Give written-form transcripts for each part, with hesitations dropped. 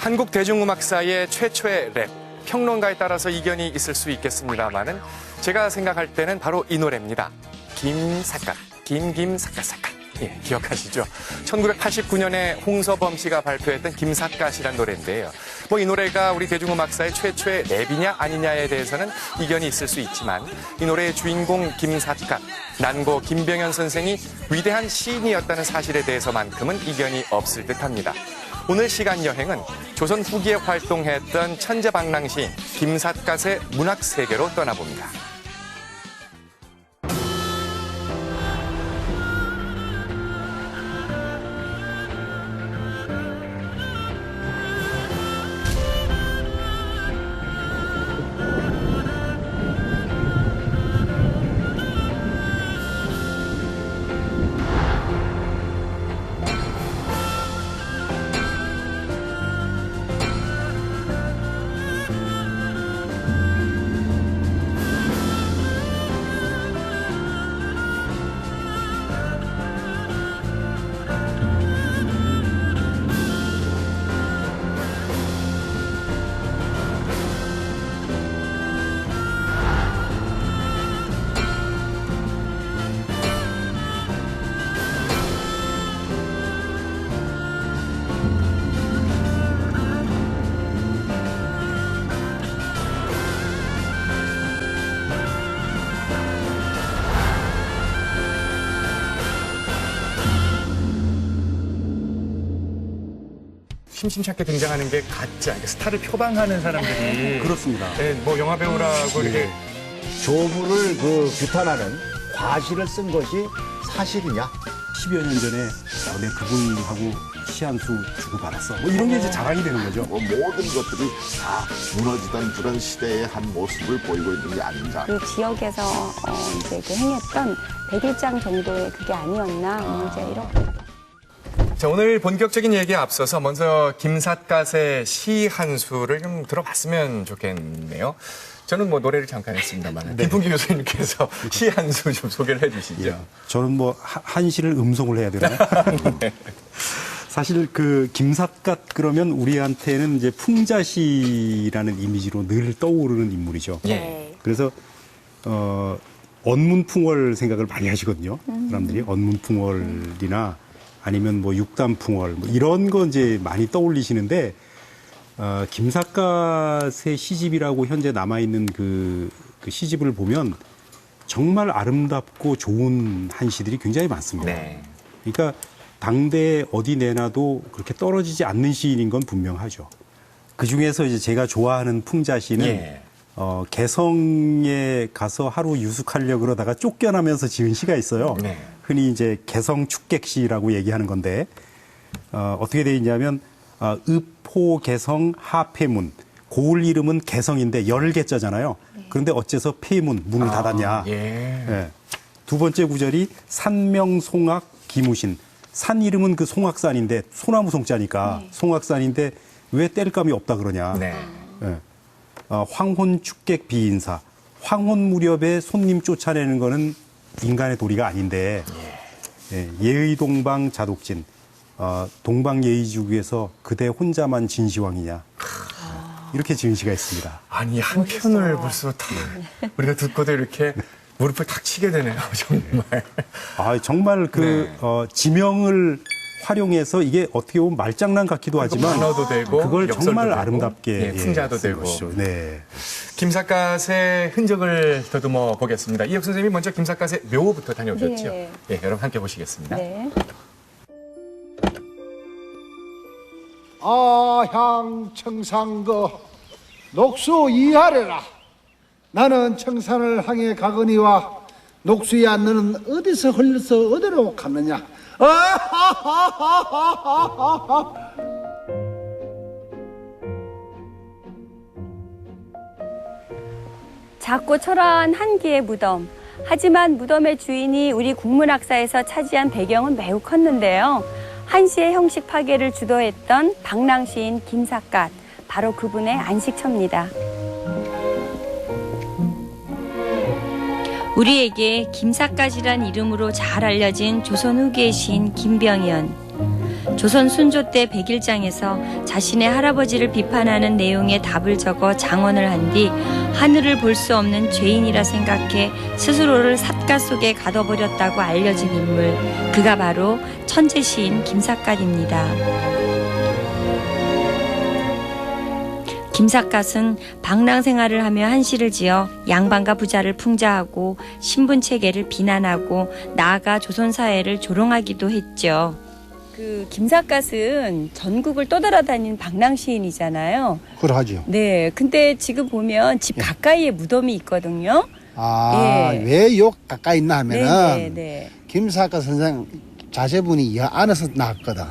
한국 대중음악사의 최초의 랩, 평론가에 따라서 이견이 있을 수 있겠습니다만은 제가 생각할 때는 바로 이 노래입니다. 김삿갓, 김삿갓. 예, 기억하시죠? 1989년에 홍서범 씨가 발표했던 김삿갓이란 노래인데요. 이 노래가 우리 대중음악사의 최초의 랩이냐 아니냐에 대해서는 이견이 있을 수 있지만 이 노래의 주인공 김삿갓, 난고 김병현 선생이 위대한 시인이었다는 사실에 대해서만큼은 이견이 없을 듯합니다. 오늘 시간 여행은 조선 후기에 활동했던 천재방랑 시인 김삿갓의 문학 세계로 떠나봅니다. 심심찮게 등장하는 게 가짜, 스타를 표방하는 사람들이 그렇습니다. 네, 영화 배우라고 이렇게 조물을 규탄하는 과시를 쓴 것이 사실이냐? 10여 년 전에 내 그분하고 시 한 수 주고받았어. 이런 게 이제 자랑이 되는 거죠. 모든 것들이 다 무너지던 그런 시대의 한 모습을 보이고 있는 게 아닌가. 그 지역에서 이제 행했던 101장 정도의 그게 아니었나 이제 이렇게. 자, 오늘 본격적인 얘기에 앞서서 먼저 김삿갓의 시 한 수를 좀 들어봤으면 좋겠네요. 저는 노래를 잠깐 했습니다만 김풍기 교수님께서 시 한 수 좀 소개를 해주시죠. 예, 저는 한시를 음송을 해야 되나요? 네. 사실 그 김삿갓 그러면 우리한테는 이제 풍자시라는 이미지로 늘 떠오르는 인물이죠. 예. 그래서 언문풍월 생각을 많이 하시거든요. 사람들이 언문풍월이나 아니면 육담풍월 이런 거 이제 많이 떠올리시는데 김삿갓의 시집이라고 현재 남아 있는 그 시집을 보면 정말 아름답고 좋은 한시들이 굉장히 많습니다. 네. 그러니까 당대에 어디 내놔도 그렇게 떨어지지 않는 시인인 건 분명하죠. 그 중에서 이제 제가 좋아하는 풍자시는 예. 개성에 가서 하루 유숙하려 그러다가 쫓겨나면서 지은 시가 있어요. 네. 흔히 이제 개성 축객시라고 얘기하는 건데 어떻게 돼 있냐면 읍호 개성 하폐문 고을 이름은 개성인데 열개자잖아요. 그런데 어째서 폐문 문을 닫았냐. 예. 예. 두 번째 구절이 산명 송악 기무신 산 이름은 그 송악산인데 소나무 송자니까 송악산인데 왜 뗄감이 없다 그러냐. 네. 예. 황혼 축객 비인사 황혼 무렵에 손님 쫓아내는 거는 인간의 도리가 아닌데 예의 동방 자독진 동방예의지국에서 그대 혼자만 진시황이냐 이렇게 지은 시가 있습니다. 아니 한 편을 벌써 다 우리가 듣고도 이렇게 무릎을 탁 치게 되네요. 정말. 정말 지명을 활용해서 이게 어떻게 보면 말장난 같기도 하지만 만화도 되고 그걸 역설도 정말 되고, 아름답게 풍자도 쓴 되고. 것이죠. 네. 김삿갓의 흔적을 더듬어 보겠습니다. 이혁 선생님이 먼저 김삿갓의 묘부터 다녀오셨죠? 네. 예, 여러분 함께 보시겠습니다. 네. 아향 청산거 녹수 이하래라. 나는 청산을 향해 가거니와 녹수야 너는 어디서 흘러서 어디로 갔느냐. 작고 초라한 한기의 무덤. 하지만 무덤의 주인이 우리 국문학사에서 차지한 배경은 매우 컸는데요. 한시의 형식 파괴를 주도했던 방랑시인 김삿갓. 바로 그분의 안식처입니다. 우리에게 김삿갓이란 이름으로 잘 알려진 조선 후기의 시인 김병현. 조선 순조 때 백일장에서 자신의 할아버지를 비판하는 내용의 답을 적어 장원을 한 뒤 하늘을 볼 수 없는 죄인이라 생각해 스스로를 삿갓 속에 가둬버렸다고 알려진 인물, 그가 바로 천재 시인 김삿갓입니다. 김삿갓은 방랑 생활을 하며 한시를 지어 양반과 부자를 풍자하고 신분체계를 비난하고 나아가 조선 사회를 조롱하기도 했죠. 그 김삿갓은 전국을 떠돌아다닌 방랑 시인이잖아요. 그러하죠. 네, 근데 지금 보면 집 가까이에 무덤이 있거든요. 아, 예. 왜 요 가까이 있나 하면은 네. 김삿갓 선생 자제분이 여 안에서 낳았거든.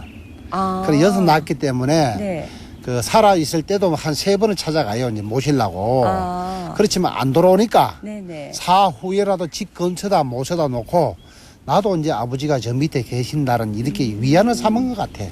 아, 그래 여기서 낳았기 때문에 네. 그 살아 있을 때도 한 3번을 찾아가요. 이제 모시려고. 아. 그렇지만 안 돌아오니까 네네. 사후에라도 집 근처다 모셔다 놓고 나도 이제 아버지가 저 밑에 계신다는 이렇게 위안을 삼은 것 같아.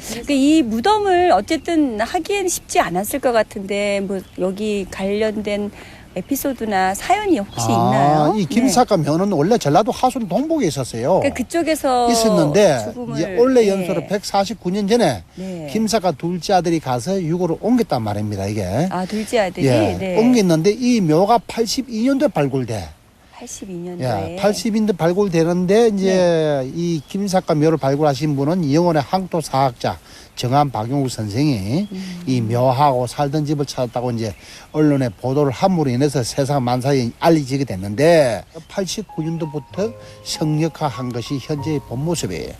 그러니까 이 무덤을 어쨌든 하기엔 쉽지 않았을 것 같은데 뭐 여기 관련된 에피소드나 사연이 혹시 있나요? 이 김삿갓 면은 원래 전라도 하순 동북에 있었어요. 그러니까 그쪽에서 있었는데 죽음을, 이제 원래 네. 연소로 149년 전에 네. 김삿갓 둘째 아들이 가서 유고를 옮겼단 말입니다. 이게. 아, 둘째 아들이 예, 네. 옮겼는데 이 묘가 82년도에 발굴돼. 82년도에 예, 80인데 발굴되는데 이제 이 김삿갓 묘를 발굴하신 분은 영원의 항토 사학자 정한 박용욱 선생이 이 묘하고 살던 집을 찾았다고 이제 언론에 보도를 함으로 인해서 세상 만사에 알려지게 됐는데 89년도부터 성역화한 것이 현재의 본 모습이에요.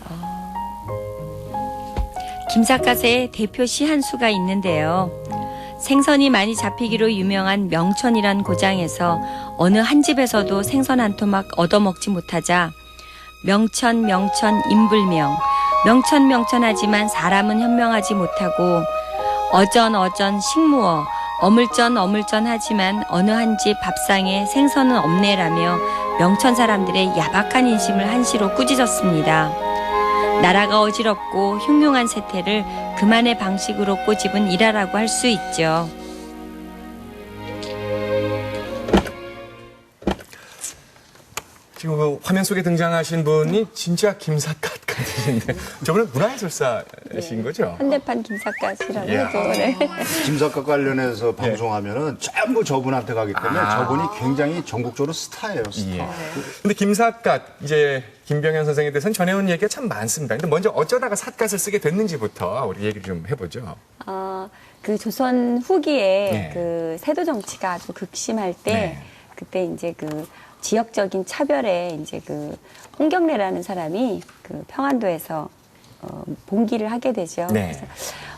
김삿갓의 대표 시 한 수가 있는데요. 생선이 많이 잡히기로 유명한 명천이란 고장에서 어느 한 집에서도 생선 한 토막 얻어먹지 못하자 명천 인불명, 명천하지만 사람은 현명하지 못하고 어전 식무어, 어물전 하지만 어느 한 집 밥상에 생선은 없네라며 명천 사람들의 야박한 인심을 한시로 꾸짖었습니다. 나라가 어지럽고 흉흉한 세태를 그만의 방식으로 꼬집은 일화라고 할 수 있죠. 지금 그 화면 속에 등장하신 분이 진짜 김삿갓 같으신데 저분은 문화예술사신 거죠? 현대판 김삿갓이라고 이야. 하죠. 네. 김삿갓 관련해서 방송하면은 전부 저분한테 가기 때문에 저분이 굉장히 전국적으로 스타예요, 스타. 예. 근데 김삿갓 이제 김병현 선생에 대해서는 전해온 얘기가 참 많습니다. 근데 먼저 어쩌다가 삿갓을 쓰게 됐는지부터 우리 얘기를 좀 해보죠. 그 조선 후기에 네. 그 세도 정치가 아주 극심할 때 네. 그때 이제 그 지역적인 차별에 이제 그 홍경래라는 사람이 그 평안도에서 봉기를 하게 되죠. 네.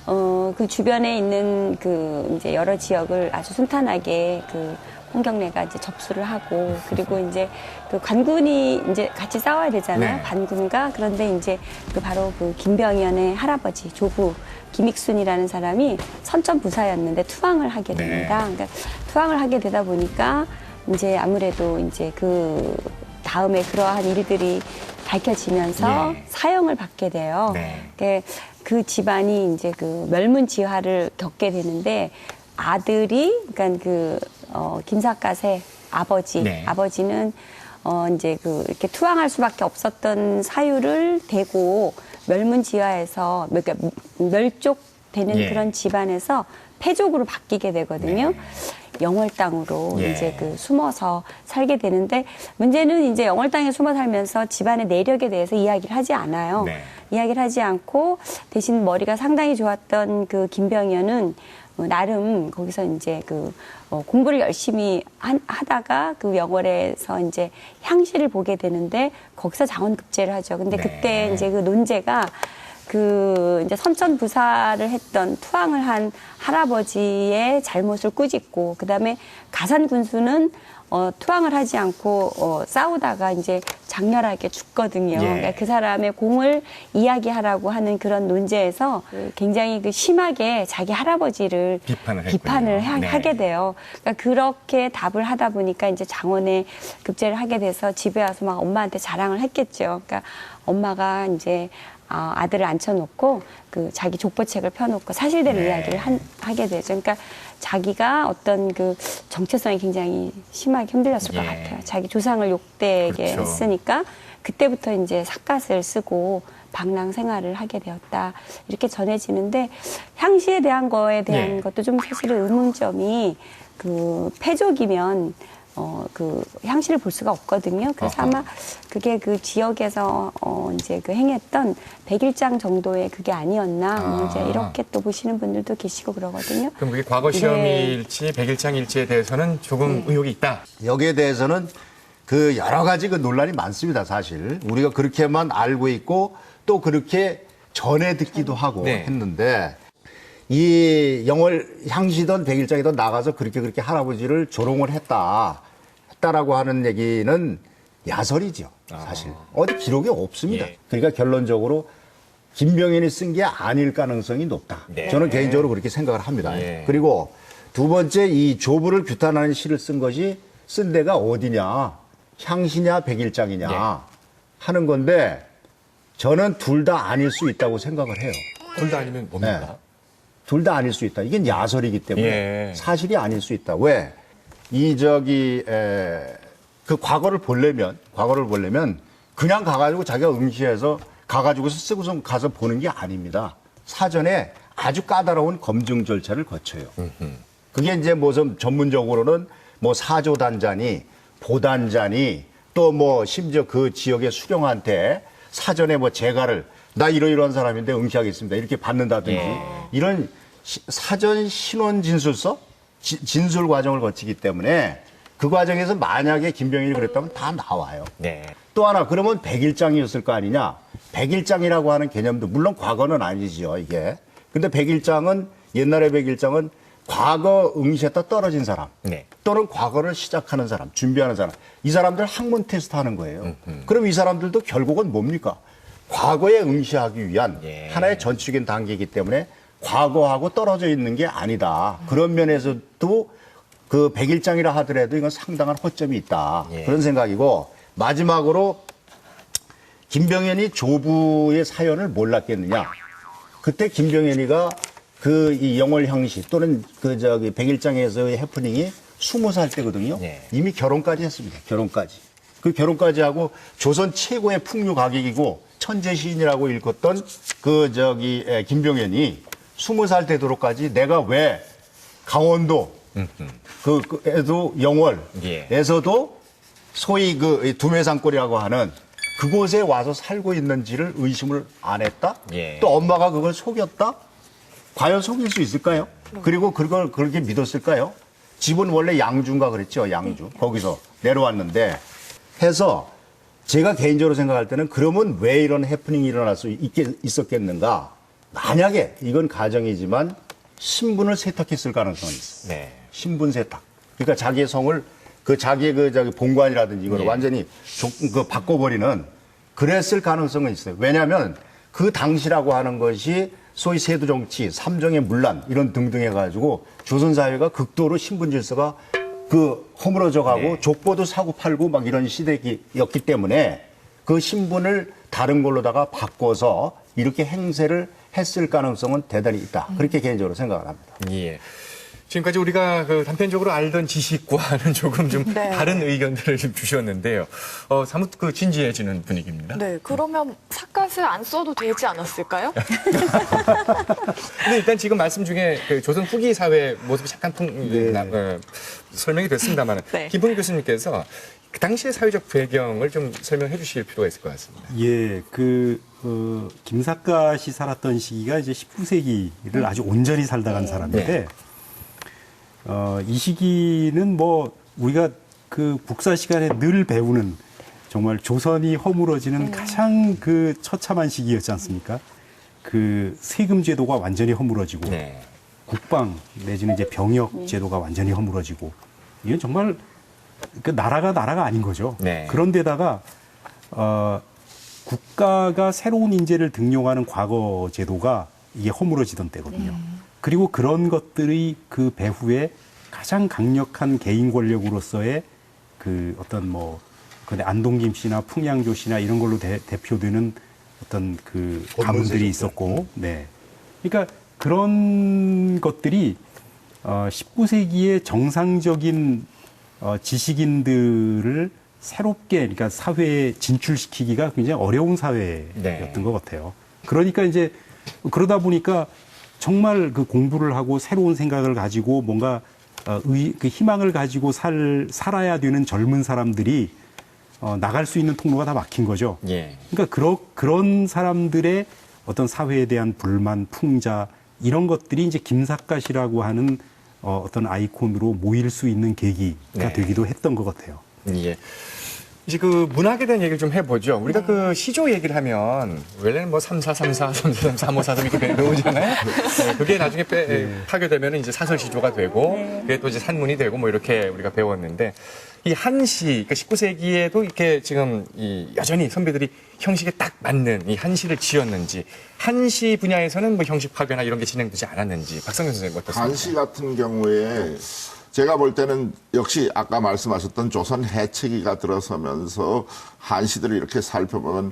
그래서 그 주변에 있는 그 이제 여러 지역을 아주 순탄하게 그 홍경래가 이제 접수를 하고 그리고 이제 그 관군이 이제 같이 싸워야 되잖아요. 네. 관군과 그런데 이제 그 바로 그 김병현의 할아버지 조부 김익순이라는 사람이 선전부사였는데 투항을 하게 됩니다. 그러니까 투항을 하게 되다 보니까 이제 아무래도 이제 그 다음에 그러한 일들이 밝혀지면서 네. 사형을 받게 돼요. 네. 그 집안이 이제 그 멸문지화를 겪게 되는데 아들이 그러니까 그 김삿갓의 아버지, 네. 아버지는 이제 그 이렇게 투항할 수밖에 없었던 사유를 대고 멸문지화에서 그러니까 멸족되는 예. 그런 집안에서 패족으로 바뀌게 되거든요. 네. 영월 땅으로 예. 이제 그 숨어서 살게 되는데 문제는 이제 영월 땅에 숨어 살면서 집안의 내력에 대해서 이야기를 하지 않아요. 네. 이야기를 하지 않고 대신 머리가 상당히 좋았던 그 김병현은 나름 거기서 이제 그 공부를 열심히 하다가 그 영월에서 이제 향시를 보게 되는데 거기서 장원급제를 하죠. 근데 네. 그때 이제 그 논제가 그 이제 선천부사를 했던 투항을 한 할아버지의 잘못을 꾸짖고 그다음에 가산 군수는 투항을 하지 않고 싸우다가 이제 장렬하게 죽거든요. 예. 그러니까 그 사람의 공을 이야기하라고 하는 그런 논제에서 굉장히 그 심하게 자기 할아버지를 비판을 비판을 했군요. 네. 하게 돼요. 그러니까 그렇게 답을 하다 보니까 이제 장원에 급제를 하게 돼서 집에 와서 막 엄마한테 자랑을 했겠죠. 그러니까 엄마가 이제 아들을 앉혀놓고 그 자기 족보책을 펴놓고 사실대로 네. 이야기를 하게 되죠. 그러니까 자기가 어떤 그 정체성이 굉장히 심하게 흔들렸을 것 예. 같아요. 자기 조상을 욕되게 그렇죠. 했으니까 그때부터 이제 삿갓을 쓰고 방랑 생활을 하게 되었다. 이렇게 전해지는데 향시에 대한 거에 대한 예. 것도 좀 사실은 의문점이 그 패족이면 그 향시를 볼 수가 없거든요. 그래서 어허. 아마 그게 그 지역에서 이제 그 행했던 백일장 정도의 그게 아니었나 뭐 이제 이렇게 또 보시는 분들도 계시고 그러거든요. 그럼 그게 과거 시험일지 백일장일지에 대해서는 조금 의혹이 있다. 여기에 대해서는 그 여러 가지 그 논란이 많습니다, 사실. 우리가 그렇게만 알고 있고 또 그렇게 전해 듣기도 하고 네. 했는데 이 영월 향시든 백일장이든 나가서 그렇게 할아버지를 조롱을 했다라고 하는 얘기는 야설이죠, 사실. 어디 기록이 없습니다. 예. 그러니까 결론적으로 김병현이 쓴 게 아닐 가능성이 높다. 네. 저는 개인적으로 그렇게 생각을 합니다. 예. 그리고 두 번째 이 조부를 규탄하는 시를 쓴 것이 쓴 데가 어디냐, 향시냐 백일장이냐 예. 하는 건데 저는 둘 다 아닐 수 있다고 생각을 해요. 둘 다 아니면 뭡니까? 둘 다 아닐 수 있다. 이게 야설이기 때문에 예. 사실이 아닐 수 있다. 왜? 그 과거를 보려면 그냥 가가지고 자기가 응시해서 가가지고서 쓰고서 가서 보는 게 아닙니다. 사전에 아주 까다로운 검증 절차를 거쳐요. 그게 이제 무슨 전문적으로는 뭐 사조단자니 보단자니 또 뭐 심지어 그 지역의 수령한테 사전에 뭐 재가를 나 이러이러한 사람인데 응시하겠습니다. 이렇게 받는다든지 이런 사전 신원 진술서 진술 과정을 거치기 때문에 그 과정에서 만약에 김병일이 그랬다면 다 나와요. 네. 또 하나 그러면 백일장이었을 거 아니냐. 백일장이라고 하는 개념도 물론 과거는 아니지요, 이게. 근데 백일장은 옛날의 백일장은 과거 응시했다 떨어진 사람 네. 또는 과거를 시작하는 사람, 준비하는 사람 이 사람들 학문 테스트 하는 거예요. 그럼 이 사람들도 결국은 뭡니까? 과거에 응시하기 위한 예. 하나의 전축적인 단계이기 때문에 과거하고 떨어져 있는 게 아니다. 그런 면에서도 그 백일장이라 하더라도 이건 상당한 허점이 있다. 예. 그런 생각이고 마지막으로 김병현이 조부의 사연을 몰랐겠느냐. 그때 김병현이가 그 이 영월향시 또는 그 저기 백일장에서의 해프닝이 20살 때거든요. 네. 이미 결혼까지 했습니다. 결혼까지. 그 결혼까지 하고 조선 최고의 풍류 가객이고 천재 시인이라고 일컫던 그 저기 김병현이 20살 되도록까지 내가 왜 강원도 그에도 영월에서도 소위 그 두매산골이라고 하는 그곳에 와서 살고 있는지를 의심을 안 했다? 예. 또 엄마가 그걸 속였다? 과연 속일 수 있을까요? 그리고 그걸 그렇게 믿었을까요? 집은 원래 양주인가 그랬죠, 양주. 거기서 내려왔는데 해서 제가 개인적으로 생각할 때는 그러면 왜 이런 해프닝이 일어날 수 있었겠는가? 만약에 이건 가정이지만 신분을 세탁했을 가능성이 있어요. 네. 신분 세탁. 그러니까 자기의 성을 그 자기의 그 저기 본관이라든지 이걸 예. 완전히 그 바꿔버리는 그랬을 가능성은 있어요. 왜냐하면 그 당시라고 하는 것이 소위 세도 정치, 삼정의 문란 이런 등등 해가지고 조선 사회가 극도로 신분 질서가 그 허물어져 가고 네. 족보도 사고 팔고 막 이런 시대였기 때문에 그 신분을 다른 걸로다가 바꿔서 이렇게 행세를 했을 가능성은 대단히 있다. 그렇게 개인적으로 생각을 합니다. 예. 지금까지 우리가 그 단편적으로 알던 지식과는 조금 좀 네. 다른 의견들을 좀 주셨는데요. 사뭇 그 진지해지는 분위기입니다. 네, 그러면 삿갓을 안 써도 되지 않았을까요? 근데 일단 지금 말씀 중에 그 조선 후기 사회 모습이 잠깐 설명이 됐습니다만 네. 김풍 교수님께서 그 당시의 사회적 배경을 좀 설명해 주실 필요가 있을 것 같습니다. 예, 김삿갓이 살았던 시기가 이제 19세기를 아주 온전히 살다 간 사람인데, 이 시기는 뭐 우리가 그 국사 시간에 늘 배우는 정말 조선이 허물어지는 가장 그 처참한 시기였지 않습니까? 그 세금 제도가 완전히 허물어지고, 네. 국방 내지는 이제 병역 제도가 완전히 허물어지고, 이건 정말 그 나라가 아닌 거죠. 네. 그런데다가 국가가 새로운 인재를 등용하는 과거 제도가 이게 허물어지던 때거든요. 그리고 그런 것들이 그 배후에 가장 강력한 개인 권력으로서의 그 어떤 뭐 근데 안동김 씨나 풍양조 씨나 이런 걸로 대표되는 어떤 그 가문들이 있었고, 네. 그러니까 그런 것들이 19세기의 정상적인 지식인들을 새롭게 그러니까 사회에 진출시키기가 굉장히 어려운 사회였던 네. 것 같아요. 그러니까 이제 그러다 보니까 정말 그 공부를 하고 새로운 생각을 가지고 뭔가 그 희망을 가지고 살아야 되는 젊은 사람들이 나갈 수 있는 통로가 다 막힌 거죠. 예. 그러니까 그런 사람들의 어떤 사회에 대한 불만, 풍자 이런 것들이 이제 김삿갓이라고 하는 어떤 아이콘으로 모일 수 있는 계기가 네. 되기도 했던 것 같아요. 예. 이제 그 문학에 대한 얘기를 좀 해보죠. 우리가 그 시조 얘기를 하면 원래는 뭐 3434, 343, 3543 이렇게 배우잖아요. 네, 그게 나중에 파괴되면 이제 사설시조가 되고 그게 또 이제 산문이 되고 뭐 이렇게 우리가 배웠는데 이 한시, 그 19세기에도 이렇게 지금 여전히 선배들이 형식에 딱 맞는 이 한시를 지었는지 한시 분야에서는 뭐 형식 파괴나 이런 게 진행되지 않았는지 박성균 선생님 어떻습니까? 한시 같은 경우에 제가 볼 때는 역시 아까 말씀하셨던 조선 해체기가 들어서면서 한시들을 이렇게 살펴보면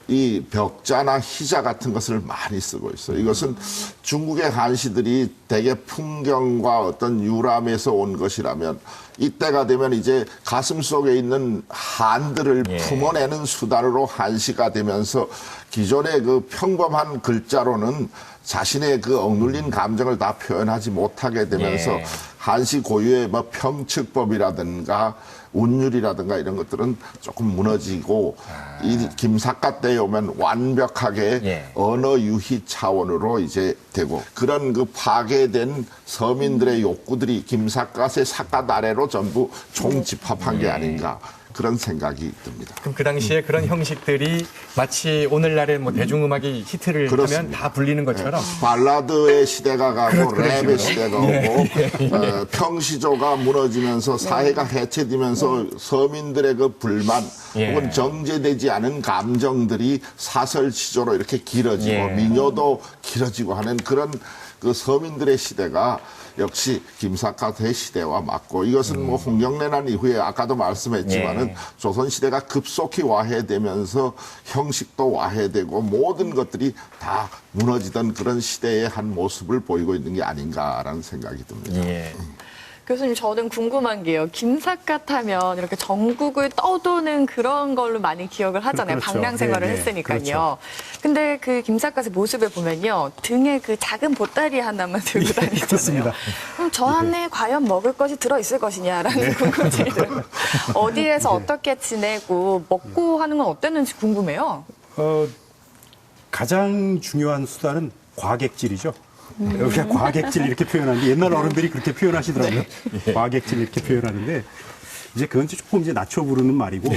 이 벽자나 희자 같은 것을 많이 쓰고 있어요. 이것은 중국의 한시들이 대개 풍경과 어떤 유람에서 온 것이라면 이때가 되면 이제 가슴 속에 있는 한들을 품어내는 수단으로 한시가 되면서 기존의 그 평범한 글자로는 자신의 그 억눌린 감정을 다 표현하지 못하게 되면서 한시 고유의 뭐 평측법이라든가 운율이라든가 이런 것들은 조금 무너지고 이 김삿갓 때에 오면 완벽하게 언어 유희 차원으로 이제 되고 그런 그 파괴된 서민들의 욕구들이 김삿갓의 삿갓 아래로 전부 총집합한 게 아닌가 그런 생각이 듭니다. 그럼 그 당시에 그런 형식들이 마치 오늘날의 뭐 대중음악이 히트를 그렇습니다. 하면 다 불리는 것처럼 발라드의 시대가 가고 그렇죠. 랩의 시대가 오고 평시조가 무너지면서 사회가 해체되면서 서민들의 그 불만 혹은 정제되지 않은 감정들이 사설시조로 이렇게 길어지고 민요도 길어지고 하는 그런 그 서민들의 시대가 역시 김삿갓의 시대와 맞고 이것은 뭐 홍경래난 이후에 아까도 말씀했지만은 조선시대가 급속히 와해되면서 형식도 와해되고 모든 것들이 다 무너지던 그런 시대의 한 모습을 보이고 있는 게 아닌가라는 생각이 듭니다. 교수님, 저는 궁금한 게요. 김삿갓 하면 이렇게 전국을 떠도는 그런 걸로 많이 기억을 하잖아요. 그렇죠. 방랑 생활을 네네. 했으니까요. 그렇죠. 근데 그 김삿갓의 모습을 보면요. 등에 그 작은 보따리 하나만 들고 다니잖아요. 그렇습니다. 그럼 저 안에 과연 먹을 것이 들어있을 것이냐라는 궁금증이 들어요. 어디에서 어떻게 지내고 먹고 하는 건 어땠는지 궁금해요. 가장 중요한 수단은 과객질이죠. 우리가 과객질 이렇게 표현하는데 옛날 어른들이 그렇게 표현하시더라고요. 과객질 이렇게 표현하는데 이제 그건 조금 이제 낮춰 부르는 말이고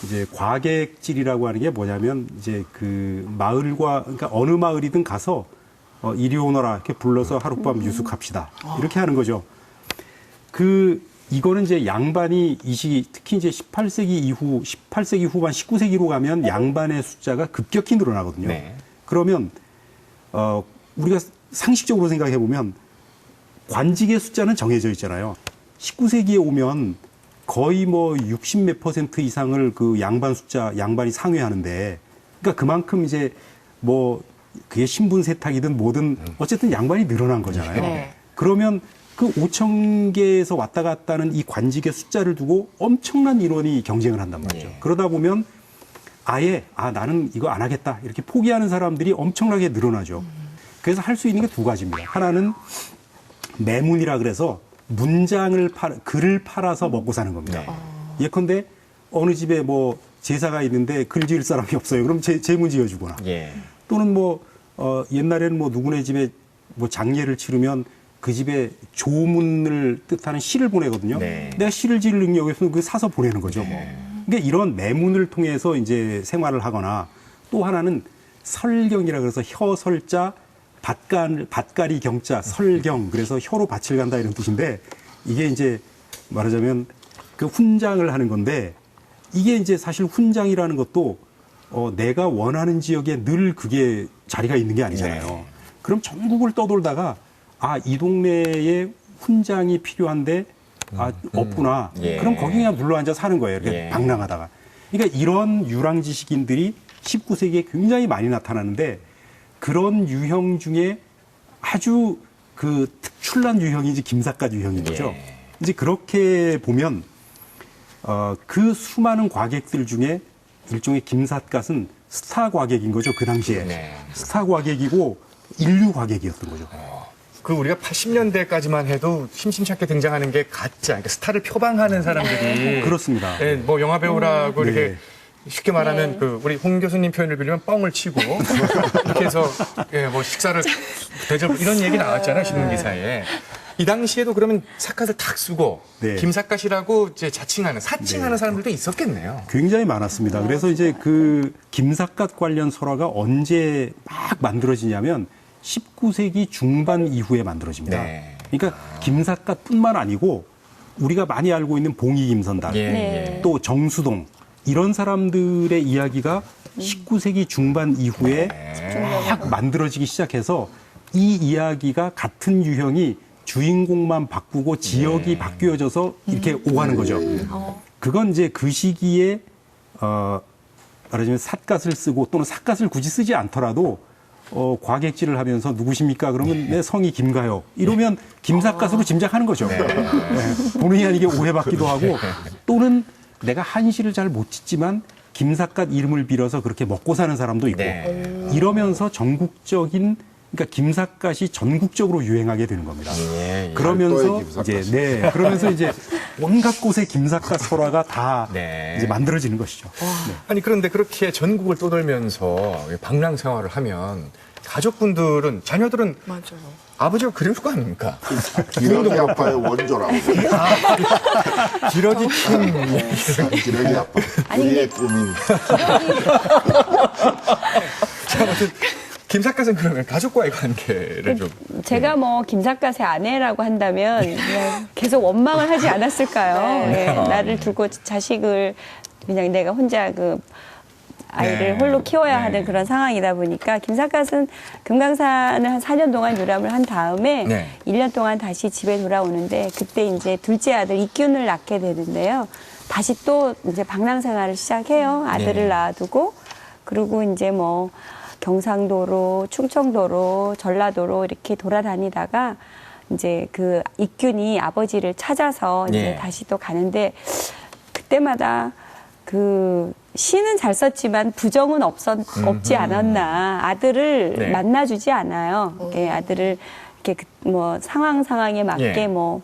이제 과객질이라고 하는 게 뭐냐면 이제 그 마을과 그러니까 어느 마을이든 가서 이리 오너라 이렇게 불러서 하룻밤 유숙합시다 이렇게 하는 거죠. 이거는 이제 양반이 이 시기 특히 이제 18세기 이후 18세기 후반 19세기로 가면 양반의 숫자가 급격히 늘어나거든요. 그러면 우리가 상식적으로 생각해 보면 관직의 숫자는 정해져 있잖아요. 19세기에 오면 거의 뭐 60몇 % 이상을 그 양반이 상회하는데 그러니까 그만큼 이제 뭐 그게 신분 세탁이든 뭐든 어쨌든 양반이 늘어난 거잖아요. 그러면 그 5천 개에서 왔다 갔다 하는 이 관직의 숫자를 두고 엄청난 인원이 경쟁을 한단 말이죠. 그러다 보면 아예 나는 이거 안 하겠다 이렇게 포기하는 사람들이 엄청나게 늘어나죠. 그래서 할 수 있는 게 두 가지입니다. 하나는 매문이라 그래서 글을 팔아서 먹고 사는 겁니다. 예컨대 어느 집에 뭐 제사가 있는데 글 지을 사람이 없어요. 그럼 제문 지어주거나 또는 뭐 옛날에는 뭐 누구네 집에 뭐 장례를 치르면 그 집에 조문을 뜻하는 시를 보내거든요. 내가 시를 지을 능력이 없으면 그 사서 보내는 거죠. 그러니까 이런 매문을 통해서 이제 생활을 하거나 또 하나는 설경이라 그래서 혀설자 밭가리 경자 설경 그래서 혀로 밭을 간다 이런 뜻인데 이게 이제 말하자면 그 훈장을 하는 건데 이게 이제 사실 훈장이라는 것도 내가 원하는 지역에 늘 그게 자리가 있는 게 아니잖아요. 그럼 전국을 떠돌다가 이 동네에 훈장이 필요한데 없구나. 그럼 거기 그냥 눌러앉아 사는 거예요. 이렇게 방랑하다가. 그러니까 이런 유랑 지식인들이 19세기에 굉장히 많이 나타나는데 그런 유형 중에 아주 그 특출난 유형이 이제 김삿갓 유형인 거죠. 예. 이제 그렇게 보면 그 수많은 과객들 중에 일종의 김삿갓은 스타 과객인 거죠. 그 당시에. 네. 스타 과객이고 인류 과객이었던 거죠. 그 우리가 80년대까지만 해도 심심찮게 등장하는 게 가짜, 그러니까 스타를 표방하는 사람들이 그렇습니다. 예, 뭐 영화 배우라고 네. 이렇게 쉽게 말하면 그 우리 홍 교수님 표현을 빌리면 뻥을 치고 이렇게 해서 예, 뭐 식사를 대접 이런 얘기 나왔잖아요 신문기사에. 이 당시에도 그러면 삿갓을 탁 쓰고 네. 김삿갓이라고 이제 자칭하는 사칭하는 사람들도 있었겠네요. 굉장히 많았습니다. 그래서 이제 그 김삿갓 관련 설화가 언제 막 만들어지냐면 19세기 중반 이후에 만들어집니다. 네. 그러니까 김삿갓뿐만 아니고 우리가 많이 알고 있는 봉이김선달, 예, 네. 예. 또 정수동 이런 사람들의 이야기가 19세기 중반 이후에 막 만들어지기 시작해서 이 이야기가 같은 유형이 주인공만 바꾸고 지역이 바뀌어져서 이렇게 오가는 거죠. 그건 이제 그 시기에 말하자면 삿갓을 쓰고 또는 삿갓을 굳이 쓰지 않더라도 과객질을 하면서 누구십니까? 그러면 내 성이 김가요. 이러면 김삿갓으로 짐작하는 거죠. 네, 본의 아니게 오해받기도 하고 또는 내가 한시를 잘 못 짓지만 김삿갓 이름을 빌어서 그렇게 먹고 사는 사람도 있고 네. 이러면서 전국적인 그러니까 김삿갓이 전국적으로 유행하게 되는 겁니다. 예, 예. 그러면서 별도의 이제 그러면서 이제 온갖 곳에 김삿갓 설화가 다 네. 이제 만들어지는 것이죠. 네. 아니 그런데 그렇게 전국을 떠돌면서 방랑 생활을 하면 가족분들은 자녀들은 맞아요. 아버지가 그리울 거 아닙니까? 기러기 아빠의 원조라고. 기러기 킴. 기러기 아빠. 우리의 꿈인. 김삿갓은 그러면 가족과의 관계를 좀. 제가 뭐 김삿갓의 아내라고 한다면 그냥 계속 원망을 하지 않았을까요? 네. 예, 나를 두고 자식을 그냥 내가 혼자 그 아이를 네. 홀로 키워야 네. 하는 그런 상황이다 보니까 김삿갓은 금강산을 한 4년 동안 유람을 한 다음에 네. 1년 동안 다시 집에 돌아오는데 그때 이제 둘째 아들 이균을 낳게 되는데요. 다시 또 이제 방랑 생활을 시작해요. 아들을 네. 낳아두고 그리고 이제 뭐 경상도로, 충청도로, 전라도로 이렇게 돌아다니다가 이제 그 이균이 아버지를 찾아서 이제 예. 다시 또 가는데 그때마다 그 시는 잘 썼지만 부정은 없지 않았나. 아들을 네. 만나주지 않아요. 이렇게 아들을 이렇게 뭐 상황에 맞게 예. 뭐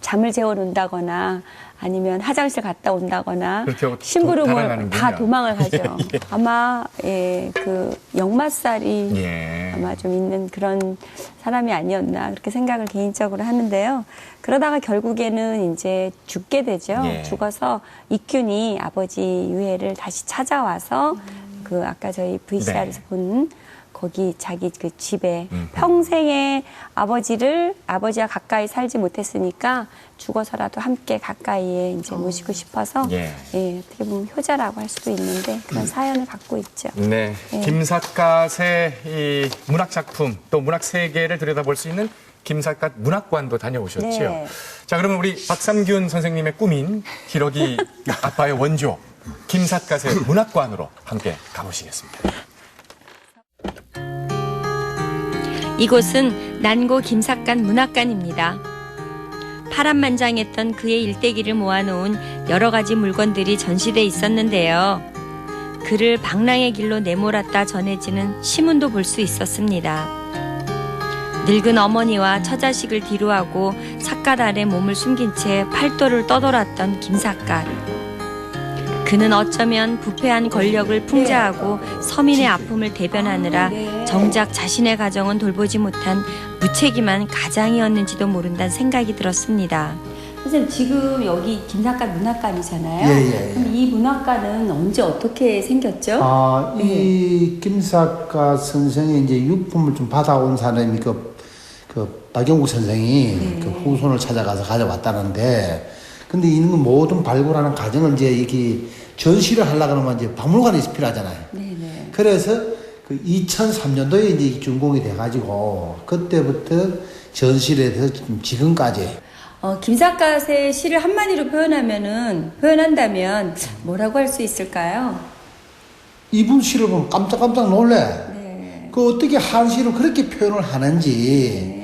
잠을 재워놓는다거나 아니면 화장실 갔다 온다거나 그렇게 하고 심부름을 달아나는군요. 다 도망을 하죠. 아마 그 역마살이 예. 아마 좀 있는 그런 사람이 아니었나 그렇게 생각을 개인적으로 하는데요. 그러다가 결국에는 이제 죽게 되죠. 예. 죽어서 이균이 아버지 유해를 다시 찾아와서 그 아까 저희 VCR에서 네. 본 거기 자기 그 집에 평생에 아버지가 가까이 살지 못했으니까 죽어서라도 함께 가까이에 이제 모시고 싶어서 예. 예, 어떻게 보면 효자라고 할 수도 있는데 그런 사연을 갖고 있죠. 네. 예. 김삿갓의 이 문학 작품 또 문학 세계를 들여다볼 수 있는 김삿갓 문학관도 다녀오셨죠. 네. 자, 그러면 우리 박삼균 선생님의 꿈인 기러기 아빠의 원조 김삿갓의 문학관으로 함께 가보시겠습니다. 이곳은 난고 김삿갓 문학관입니다. 파란만장했던 그의 일대기를 모아놓은 여러 가지 물건들이 전시돼 있었는데요. 그를 방랑의 길로 내몰았다 전해지는 시문도 볼 수 있었습니다. 늙은 어머니와 처자식을 뒤로하고 삿갓 아래 몸을 숨긴 채 팔도를 떠돌았던 김삿갓. 그는 어쩌면 부패한 권력을 풍자하고 서민의 아픔을 대변하느라 정작 자신의 가정은 돌보지 못한 무책임한 가장이었는지도 모른다는 생각이 들었습니다. 선생님, 지금 여기 김삿갓 문학관이잖아요. 예. 그럼 이 문학관은 언제 어떻게 생겼죠? 이 김삿갓 선생이 이제 유품을 좀 받아온 사람이 그 박영국 선생이 그 후손을 찾아가서 가져왔다는데, 근데 이런 모든 발굴하는 과정을 이제 이렇게 전시를 하려고 하면 이제 박물관이 필요하잖아요. 네네. 그래서 그 2003년도에 이제 준공이 돼가지고 그때부터 전시를 해서 지금까지. 김삿갓의 시를 한마디로 표현한다면 뭐라고 할 수 있을까요? 이분 시를 보면 깜짝깜짝 놀래. 네. 그 어떻게 한시를 그렇게 표현을 하는지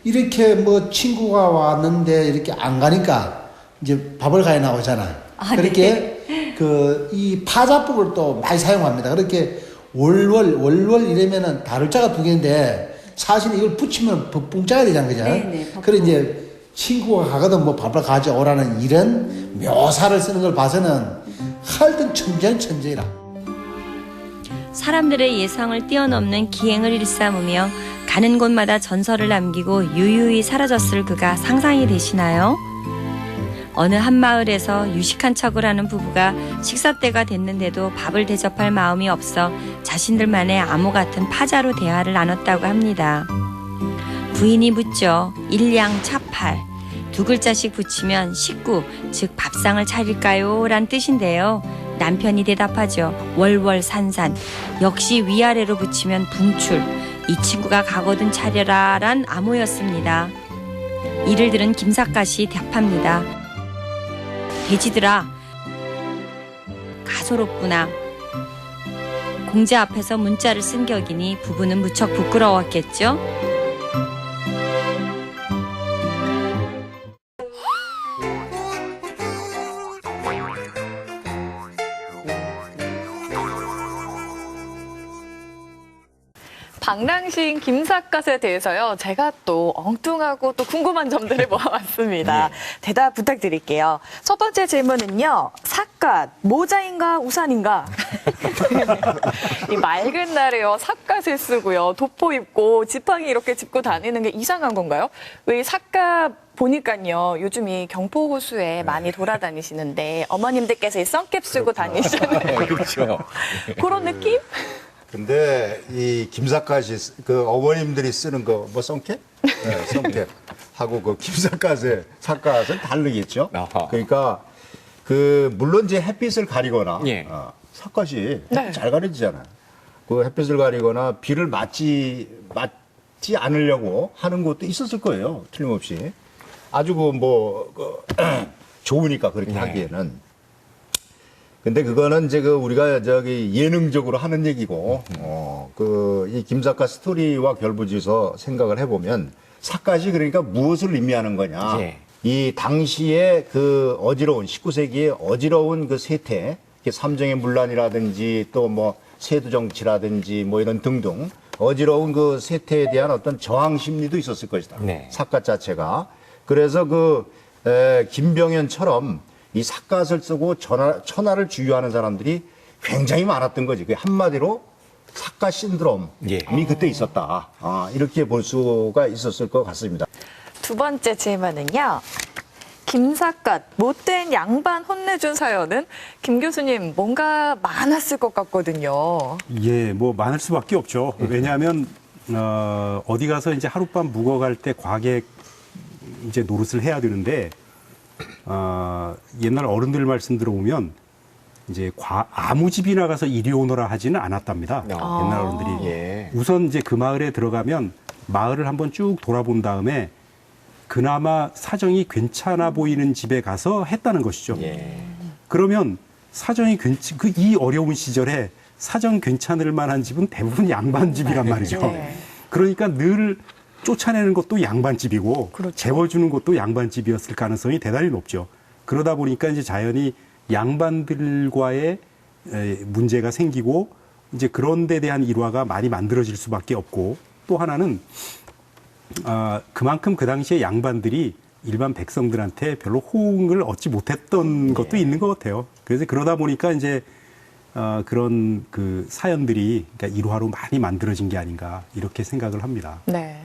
이렇게 뭐 친구가 왔는데 이렇게 안 가니까 이제 밥을 가야 나오잖아요. 아, 그렇게 그 이 파자법을 또 많이 사용합니다. 그렇게 월월 이러면은 다룰자가 두 개인데 사실 이걸 붙이면 붕자가 되잖아요. 그죠? 네네, 그래 이제 친구가 가거든 뭐 밥을 가져오라는 이런 묘사를 쓰는 걸 봐서는 하여튼 천재라. 사람들의 예상을 뛰어넘는 기행을 일삼으며 가는 곳마다 전설을 남기고 유유히 사라졌을 그가 상상이 되시나요? 어느 한 마을에서 유식한 척을 하는 부부가 식사 때가 됐는데도 밥을 대접할 마음이 없어 자신들만의 암호 같은 파자로 대화를 나눴다고 합니다. 부인이 묻죠. 일양차팔. 두 글자씩 붙이면 식구, 즉 밥상을 차릴까요? 란 뜻인데요. 남편이 대답하죠. 월월산산. 역시 위아래로 붙이면 붕출. 이 친구가 가거든 차려라 란 암호였습니다. 이를 들은 김삿갓이 답합니다. 돼지들아, 가소롭구나. 공자 앞에서 문자를 쓴 격이니 부부는 무척 부끄러웠겠죠? 방랑시인 김삿갓에 대해서요. 제가 또 엉뚱하고 또 궁금한 점들을 모아왔습니다. 대답 부탁드릴게요. 첫 번째 질문은요. 삿갓, 모자인가 우산인가? 이 맑은 날에요. 삿갓을 쓰고요. 도포 입고 지팡이 이렇게 짚고 다니는 게 이상한 건가요? 왜 이 삿갓 보니까요. 요즘 이 경포호수에 많이 돌아다니시는데 어머님들께서 이 선캡 쓰고 다니시잖아요. 그렇죠. 그런 느낌? 근데 이 김삿갓이 그 어머님들이 쓰는 거 뭐 선캡? 네, 선캡 하고 그 김삿갓의 삿갓은 다르겠죠. 아하. 그러니까 그 물론 이제 햇빛을 가리거나 예. 삿갓이 네. 잘 가리잖아요. 그 햇빛을 가리거나 비를 맞지 않으려고 하는 것도 있었을 거예요. 틀림없이 아주 좋으니까 그렇게 하기에는. 근데 그거는 이제 우리가 예능적으로 하는 얘기고, 이 김삿갓 스토리와 결부지어서 생각을 해보면, 삿갓이 그러니까 무엇을 의미하는 거냐. 예. 이 당시에 그 어지러운, 19세기의 어지러운 그 세태, 삼정의 문란이라든지 또 뭐 세두 정치라든지 뭐 이런 등등 어지러운 그 세태에 대한 어떤 저항 심리도 있었을 것이다. 네. 삿갓 자체가. 그래서 김병현처럼 이 삿갓을 쓰고 천하를 주유하는 사람들이 굉장히 많았던 거지. 그 한마디로 삿갓 신드롬이 예. 그때 있었다. 이렇게 볼 수가 있었을 것 같습니다. 두 번째 질문은요. 김삿갓, 못된 양반 혼내준 사연은 김 교수님 뭔가 많았을 것 같거든요. 예, 뭐 많을 수밖에 없죠. 왜냐하면 어디 가서 이제 하룻밤 묵어갈 때 과객 이제 노릇을 해야 되는데 옛날 어른들 말씀 들어보면 이제 아무 집이나 가서 이리 오너라 하지는 않았답니다. 옛날 어른들이. 예. 우선 이제 그 마을에 들어가면 마을을 한번 쭉 돌아본 다음에 그나마 사정이 괜찮아 보이는 집에 가서 했다는 것이죠. 예. 그러면 사정이 이 어려운 시절에 사정 괜찮을 만한 집은 대부분 양반집이란 말이죠. 네. 그러니까 늘 쫓아내는 것도 양반집이고 그렇죠. 재워주는 것도 양반집이었을 가능성이 대단히 높죠. 그러다 보니까 이제 자연히 양반들과의 문제가 생기고 이제 그런 데 대한 일화가 많이 만들어질 수밖에 없고 또 하나는 그만큼 그 당시에 양반들이 일반 백성들한테 별로 호응을 얻지 못했던 것도 있는 것 같아요. 그래서 그러다 보니까 이제 그런 그 사연들이 그러니까 일화로 많이 만들어진 게 아닌가 이렇게 생각을 합니다. 네.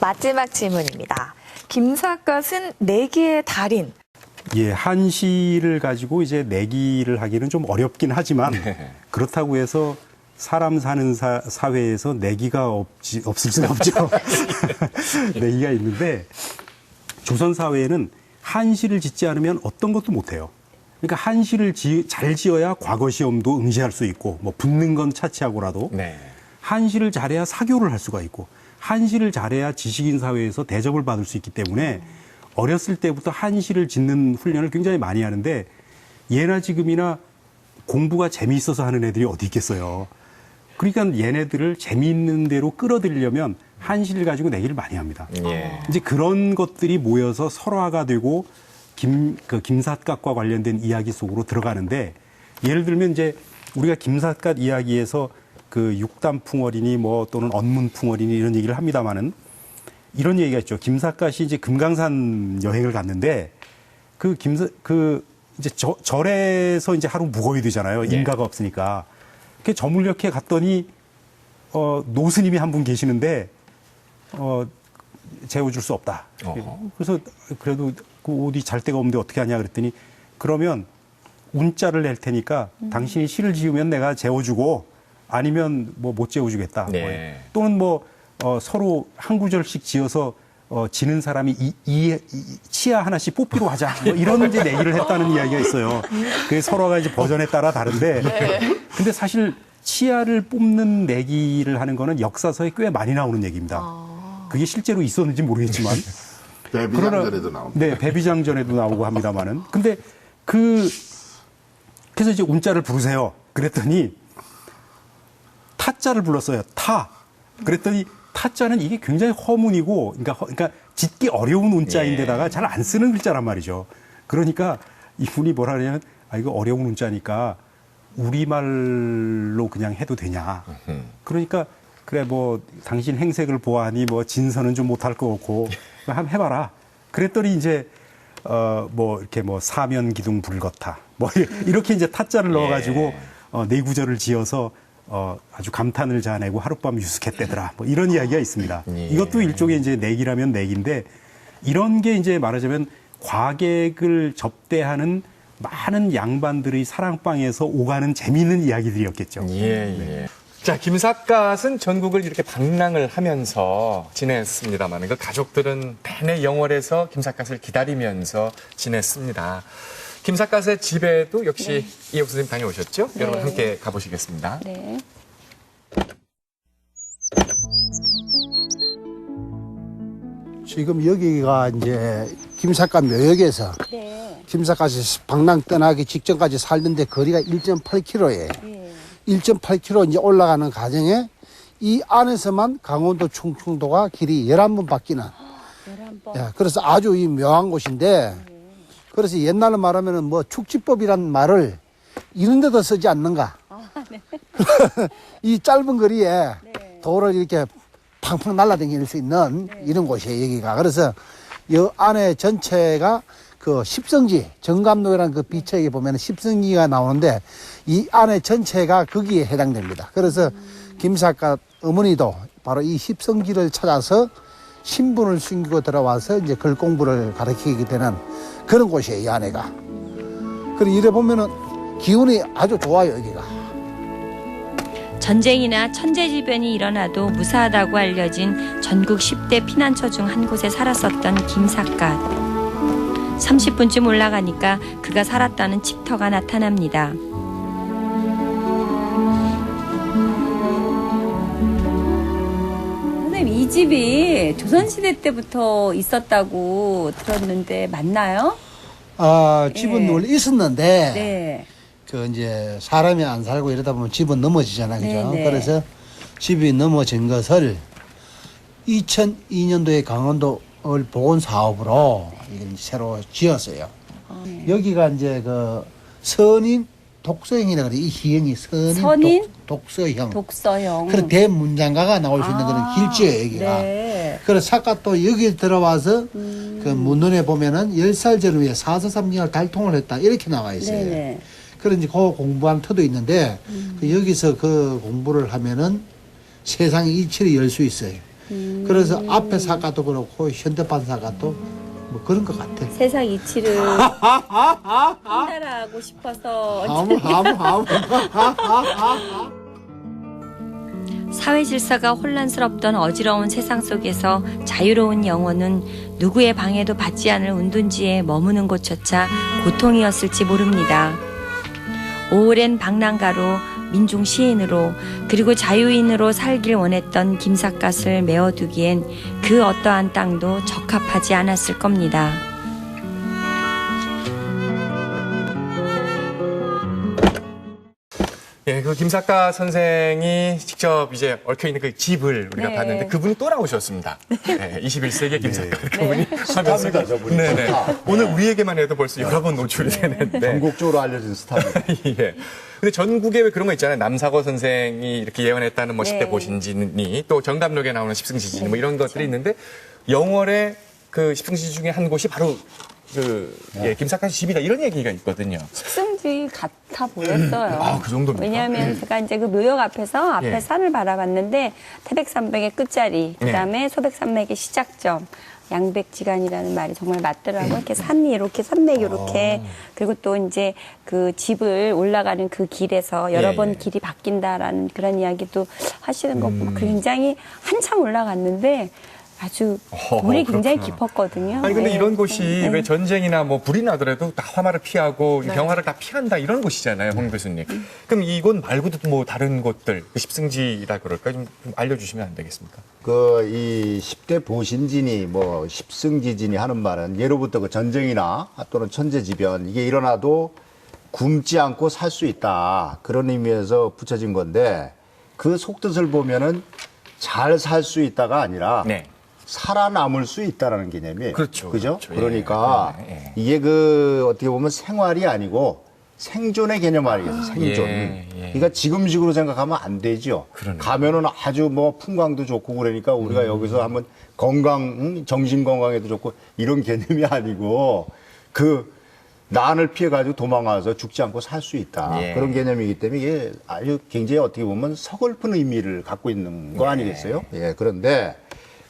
마지막 질문입니다. 김삿갓은 내기의 달인. 예, 한시를 가지고 이제 내기를 하기는 좀 어렵긴 하지만 그렇다고 해서 사람 사는 사회에서 내기가 없을 수는 없죠. 내기가 있는데 조선 사회에는 한시를 짓지 않으면 어떤 것도 못해요. 그러니까 한시를 잘 지어야 과거 시험도 응시할 수 있고 뭐 붙는 건 차치하고라도 네. 한시를 잘해야 사교를 할 수가 있고 한시를 잘해야 지식인 사회에서 대접을 받을 수 있기 때문에 어렸을 때부터 한시를 짓는 훈련을 굉장히 많이 하는데 예나 지금이나 공부가 재미있어서 하는 애들이 어디 있겠어요. 그러니까 얘네들을 재미있는 대로 끌어들이려면 한시를 가지고 내기를 많이 합니다. 예. 이제 그런 것들이 모여서 설화가 되고 김삿갓과 관련된 이야기 속으로 들어가는데 예를 들면 이제 우리가 김삿갓 이야기에서 그 육단풍어리니 뭐 또는 언문풍어리니 이런 얘기를 합니다만은 이런 얘기가 있죠. 김삿갓이 이제 금강산 여행을 갔는데 이제 절에서 이제 하루 묵어야 되잖아요. 인가가 없으니까. 그 저물녘에 갔더니 노스님이 한 분 계시는데 재워줄 수 없다. 그래서 그래도 그 어디 잘 데가 없는데 어떻게 하냐 그랬더니 그러면 운자를 낼 테니까 당신이 시를 지으면 내가 재워주고 아니면 뭐 못 재워주겠다. 네. 또는 뭐 서로 한 구절씩 지어서 지는 사람이 치아 하나씩 뽑기로 하자. 뭐 이런 이제 내기를 했다는 이야기가 있어요. 그게 서로가 이제 버전에 따라 다른데. 근데 사실 치아를 뽑는 내기를 하는 거는 역사서에 꽤 많이 나오는 얘기입니다. 그게 실제로 있었는지 모르겠지만. 배비장전에도 나옵니다. 네, 배비장전에도 나오고 합니다만은. 근데 그래서 이제 운자를 부르세요. 그랬더니 타자를 불렀어요. 타. 그랬더니 타자는 이게 굉장히 허문이고, 그러니까 짓기 어려운 운자인데다가 잘 안 쓰는 글자란 말이죠. 그러니까 이분이 뭐라 그러냐면, 이거 어려운 운자니까 우리말로 그냥 해도 되냐. 그러니까 그래 뭐 당신 행색을 보아하니 뭐 진선은 좀 못할 것 같고 한번 해봐라. 그랬더니 이제 뭐 이렇게 뭐 사면기둥 불거타 뭐 이렇게 이제 타자를 넣어가지고 네 구절을 지어서 아주 감탄을 자아내고 하룻밤 유숙했대더라. 뭐 이런 이야기가 있습니다. 이것도 일종의 이제 내기라면 내기인데 이런 게 이제 말하자면 과객을 접대하는 많은 양반들의 사랑방에서 오가는 재미있는 이야기들이었겠죠. 예. 자, 김삿갓은 전국을 이렇게 방랑을 하면서 지냈습니다만 그 가족들은 내내 영월에서 김삿갓을 기다리면서 지냈습니다. 김삿갓의 집에도 역시 이옥 선생님 다녀오셨죠? 여러분 함께 가보시겠습니다. 네. 지금 여기가 이제 김삿갓 묘역에서 김삿갓이 방랑 떠나기 직전까지 살던데 거리가 1.8km에 1.8km 이제 올라가는 과정에 이 안에서만 강원도 충청도가 길이 11번 바뀌는 11번. 야, 그래서 아주 이 묘한 곳인데 그래서 옛날로 말하면은 뭐 축지법이란 말을 이런 데도 쓰지 않는가. 이 짧은 거리에 돌을 이렇게 팡팡 날라다닐 수 있는 이런 곳이에요, 여기가. 그래서 이 안에 전체가 그 십성지, 정감로라는 그 비처에 보면 십성지가 나오는데 이 안에 전체가 거기에 해당됩니다. 그래서 김삿갓 어머니도 바로 이 십성지를 찾아서 신분을 숨기고 들어와서 이제 글 공부를 가르치게 되는 그런 곳이에요, 이 안에가. 그리고 이래 보면은 기운이 아주 좋아요, 여기가. 전쟁이나 천재지변이 일어나도 무사하다고 알려진 전국 10대 피난처 중 한 곳에 살았었던 김삿갓. 30분쯤 올라가니까 그가 살았다는 칙터가 나타납니다. 선생님, 이 집이 조선시대 때부터 있었다고 들었는데 맞나요? 집은 예. 원래 있었는데 네. 그 이제 사람이 안 살고 이러다 보면 집은 넘어지잖아요, 그죠? 네네. 그래서 집이 넘어진 것을 2002년도에 강원도 보건 사업으로 이걸 새로 지었어요. 여기가 이제 그 선인 독서형이라 그래. 이 희형이 선인 독서형. 독서형. 그런 대문장가가 나올 수 있는 그런 길지예요, 여기가. 네. 그래서 삿갓도 여기 들어와서 그 문헌에 보면은 10살 전후에 사서삼경을 달통을 했다. 이렇게 나와 있어요. 네네. 그런 이제 그 공부한 터도 있는데 그 여기서 그 공부를 하면은 세상의 이치를 열 수 있어요. 그래서 앞에 삿갓도 그렇고 현대판 삿갓도 뭐 그런 것 같아. 세상 이치를 판단하고 싶어서 사회 질서가 혼란스럽던 어지러운 세상 속에서 자유로운 영혼은 누구의 방해도 받지 않을 운둔지에 머무는 곳조차 고통이었을지 모릅니다. 오랜 방랑가로 민중 시인으로 그리고 자유인으로 살길 원했던 김삿갓을 메어두기엔 그 어떠한 땅도 적합하지 않았을 겁니다. 예, 그 김사카 선생이 직접 이제 얽혀 있는 그 집을 우리가 네. 봤는데 그분이 또 나오셨습니다. 네, 21세기 김사카 그분이 스타입니다, 저분이. 네네. 스타. 오늘 우리에게만 해도 벌써 여러 번 노출이 되는데. 전국적으로 알려진 스타입니다. 예. 근데 전국에 왜 그런 거 있잖아요. 남사거 선생이 이렇게 예언했다는 뭐 10대 네. 보신진이 또 정답록에 나오는 십승지진 뭐 이런 것들이 있는데 영월의 그 십승지 중에 한 곳이 바로 그 예, 김사카 씨 집이다 이런 얘기가 있거든요. 식승지 같아 보였어요. 아, 그 정도입니까? 왜냐하면 제가 이제 그 묘역 앞에서 앞에 예. 산을 바라봤는데 태백산맥의 끝자리, 그다음에 소백산맥의 시작점, 양백지간이라는 말이 정말 맞더라고요. 이렇게 산이 이렇게 산맥이 이렇게 그리고 또 이제 그 집을 올라가는 그 길에서 여러 예, 번 예. 길이 바뀐다라는 그런 이야기도 하시는 거 보고 굉장히 한참 올라갔는데 아주 물이 굉장히 그렇구나. 깊었거든요. 아니 근데 네. 이런 곳이 네. 왜 전쟁이나 뭐 불이 나더라도 다 화마를 피하고 병화를 다 피한다 이런 곳이잖아요, 홍 교수님. 그럼 이곳 말고도 뭐 다른 곳들 그 십승지라 그럴까 좀 알려주시면 안 되겠습니까? 그 이 10대 보신진이 뭐 십승지진이 하는 말은 예로부터 그 전쟁이나 또는 천재지변 이게 일어나도 굶지 않고 살 수 있다 그런 의미에서 붙여진 건데 그 속뜻을 보면은 잘 살 수 있다가 아니라 네. 살아남을 수 있다라는 개념이에요. 그렇죠, 그죠? 그렇죠. 그러니까 예. 이게 그 어떻게 보면 생활이 아니고 생존의 개념 아니겠어요? 생존. 예. 그러니까 지금식으로 생각하면 안 되죠. 그러네요. 가면은 아주 뭐 풍광도 좋고 그러니까 우리가 여기서 한번 건강, 정신 건강에도 좋고 이런 개념이 아니고 그 난을 피해가지고 도망가서 죽지 않고 살 수 있다. 예. 그런 개념이기 때문에 이게 아주 굉장히 어떻게 보면 서글픈 의미를 갖고 있는 거 아니겠어요? 예. 그런데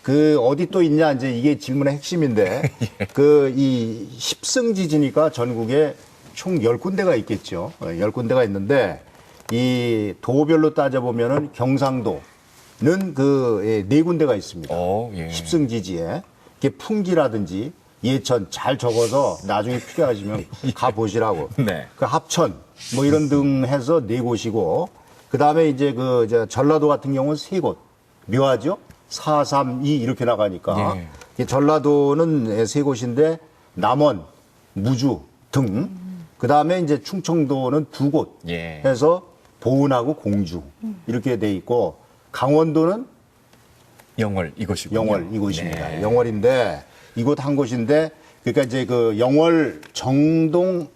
그 어디 또 있냐 이제 이게 질문의 핵심인데 그 이 십승지지니까 전국에 총 10군데가 있겠죠. 10군데가 있는데 이 도별로 따져보면은 경상도는 그 4군데가 있습니다. 예. 십승지지에 이게 풍기라든지 예천 잘 적어서 나중에 필요하시면 가보시라고. 네. 그 합천 뭐 이런 등 해서 4곳이고 그다음에 이제 그 전라도 같은 경우는 3곳. 묘하죠? 4, 3, 2 이렇게 나가니까. 예. 이 전라도는 3곳인데 남원, 무주 등 그다음에 이제 충청도는 2곳 예. 해서 보은하고 공주 이렇게 돼 있고 강원도는 영월 이곳이군요. 영월 이곳입니다. 네. 영월인데 이곳 한 곳인데 그러니까 이제 그 영월 정동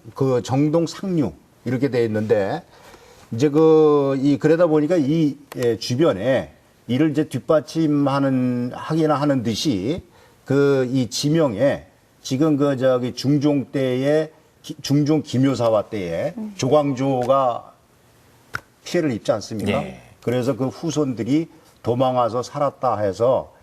상류 이렇게 돼 있는데 이제 그러다 보니까 이 주변에 이를 이제 하기나 하는 듯이 그 이 지명에 지금 중종 때에 중종 기묘사화 때에 조광조가 피해를 입지 않습니까? 예. 그래서 그 후손들이 도망와서 살았다 해서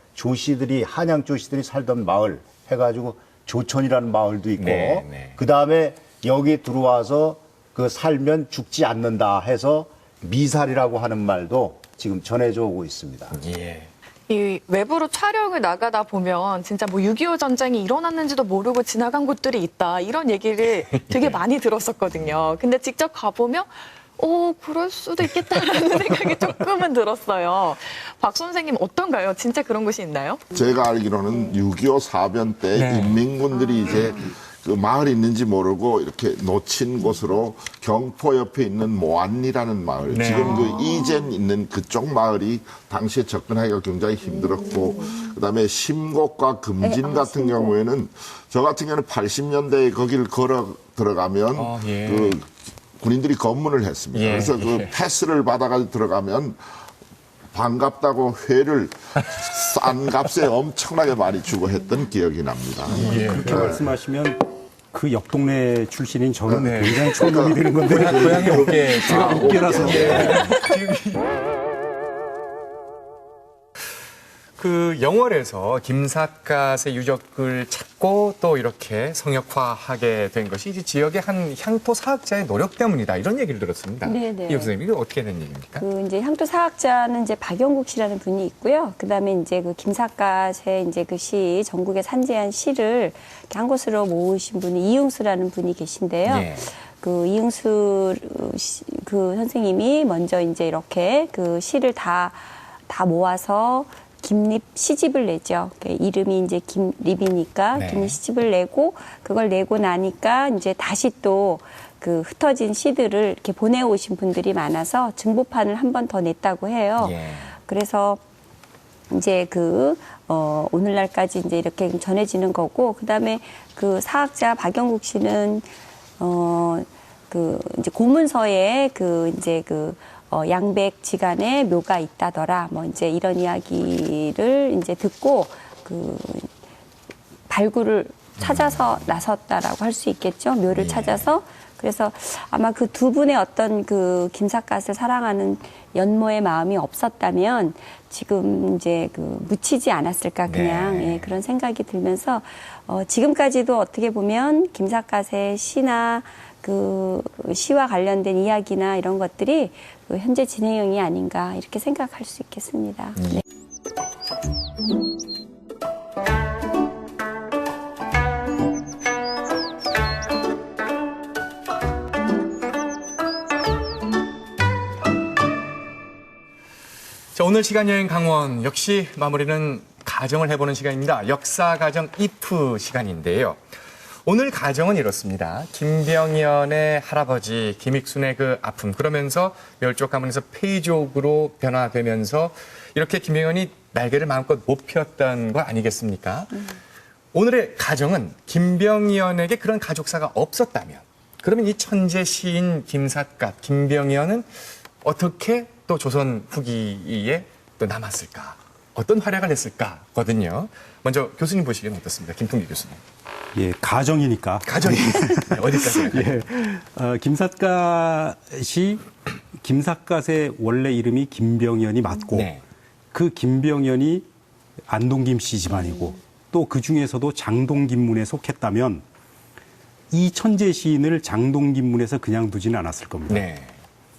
한양 조씨들이 살던 마을 해가지고 조천이라는 마을도 있고 네, 네. 그 다음에 여기 들어와서 그 살면 죽지 않는다 해서 미살이라고 하는 말도 지금 전해져 오고 있습니다. 예. 이 외부로 촬영을 나가다 보면 진짜 뭐 6.25 전쟁이 일어났는지도 모르고 지나간 곳들이 있다 이런 얘기를 되게 많이 들었었거든요. 근데 직접 가보면 그럴 수도 있겠다라는 생각이 조금은 들었어요. 박 선생님 어떤가요? 진짜 그런 곳이 있나요? 제가 알기로는 6.25 사변 때 네. 인민군들이 이제 그 마을이 있는지 모르고 이렇게 놓친 곳으로 경포 옆에 있는 모안리라는 마을, 네. 지금 그 이젠 있는 그쪽 마을이 당시에 접근하기가 굉장히 힘들었고, 그다음에 심곡과 금진 같은 경우에는 저 같은 경우는 80년대에 거기를 걸어 들어가면 예. 그 군인들이 검문을 했습니다. 예, 그래서 그 패스를 받아가지고 들어가면 반갑다고 회를 싼 값에 엄청나게 많이 주고 했던 기억이 납니다. 그렇게 말씀하시면 그 옆 동네 출신인 저는 네. 굉장히 촌놈이 되는 건데 고향이 어깨 제가 어깨라서 그 영월에서 김삿갓의 유적을 찾고 또 이렇게 성역화하게 된 것이 이제 지역의 한 향토 사학자의 노력 때문이다 이런 얘기를 들었습니다. 네네. 이 선생님 이게 어떻게 된 얘기입니까? 그 이제 향토 사학자는 이제 박영국 씨라는 분이 있고요. 그다음에 이제 그 김삿갓의 이제 그 시 전국에 산재한 시를 이렇게 한 곳으로 모으신 분이 이응수라는 분이 계신데요. 예. 그 이응수 그 선생님이 먼저 이제 이렇게 그 시를 다 모아서 김립 시집을 내죠. 이름이 이제 김립이니까 네. 김립 시집을 내고 그걸 내고 나니까 이제 다시 또 그 흩어진 시들을 이렇게 보내오신 분들이 많아서 증보판을 한 번 더 냈다고 해요. 예. 그래서 이제 오늘날까지 이제 이렇게 전해지는 거고, 그 다음에 그 사학자 박영국 씨는, 이제 고문서에 양백지간에 묘가 있다더라. 뭐 이제 이런 이야기를 이제 듣고 발굴을 찾아서 나섰다라고 할 수 있겠죠. 묘를 찾아서. 그래서 아마 그 두 분의 어떤 김삿갓을 사랑하는 연모의 마음이 없었다면 지금 이제 묻히지 않았을까 그냥 네. 예, 그런 생각이 들면서 지금까지도 어떻게 보면 김삿갓의 시나 시와 관련된 이야기나 이런 것들이 현재 진행형이 아닌가 이렇게 생각할 수 있겠습니다. 네. 자, 오늘 시간여행 강원 역시 마무리는 가정을 해보는 시간입니다. 역사가정 if 시간인데요. 오늘 가정은 이렇습니다. 김병연의 할아버지 김익순의 그 아픔, 그러면서 멸족 가문에서 페이족으로 변화되면서 이렇게 김병연이 날개를 마음껏 못 폈던 거 아니겠습니까? 오늘의 가정은 김병연에게 그런 가족사가 없었다면, 그러면 이 천재 시인 김삿갓 김병연은 어떻게 또 조선 후기에 또 남았을까? 어떤 활약을 했을까거든요. 먼저 교수님 보시기엔 어떻습니까? 김풍기 교수님. 예, 가정이니까. 가정이 어디까지? 예, 김삿갓의 원래 이름이 김병연이 맞고, 네. 그 김병연이 안동김 씨 집안이고, 또 그 중에서도 장동김문에 속했다면 이 천재 시인을 장동김문에서 그냥 두지는 않았을 겁니다. 네.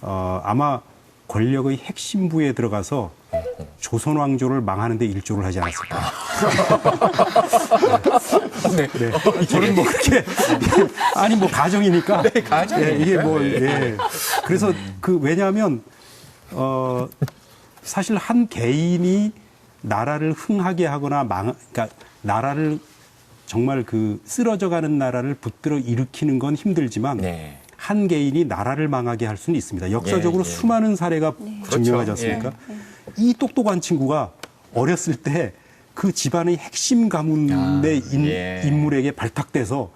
아마 권력의 핵심부에 들어가서 조선 왕조를 망하는데 일조를 하지 않았을까. 네. 네. 저는 뭐 그렇게 아니 뭐 가정이니까. 네, 가정이니까. 예, 이게 뭐 예. 그래서 왜냐하면 사실 한 개인이 나라를 흥하게 하거나 그러니까 나라를 정말 쓰러져가는 나라를 붙들어 일으키는 건 힘들지만. 네. 한 개인이 나라를 망하게 할 수는 있습니다. 역사적으로 예. 수많은 사례가 증명하지 않습니까? 이 똑똑한 친구가 어렸을 때 그 집안의 핵심 가문의 인물에게 발탁돼서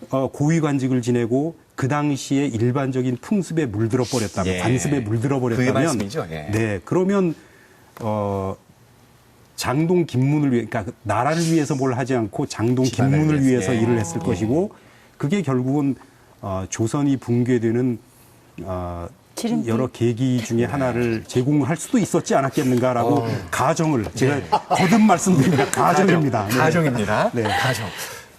고위관직을 지내고 그 당시에 일반적인 풍습에 물들어 버렸다면, 예. 관습에 물들어 그게 버렸다면, 말씀이죠. 예. 네, 그러면 장동 김문을 위해, 그러니까 나라를 위해서 뭘 하지 않고 장동 집안을 김문을 위해서 위해서. 일을 했을 것이고, 그게 결국은 조선이 붕괴되는 여러 계기 중에 하나를 제공할 수도 있었지 않았겠는가라고 가정을 제가 거듭 말씀드립니다. 가정입니다. 네. 가정입니다. 네. 가정.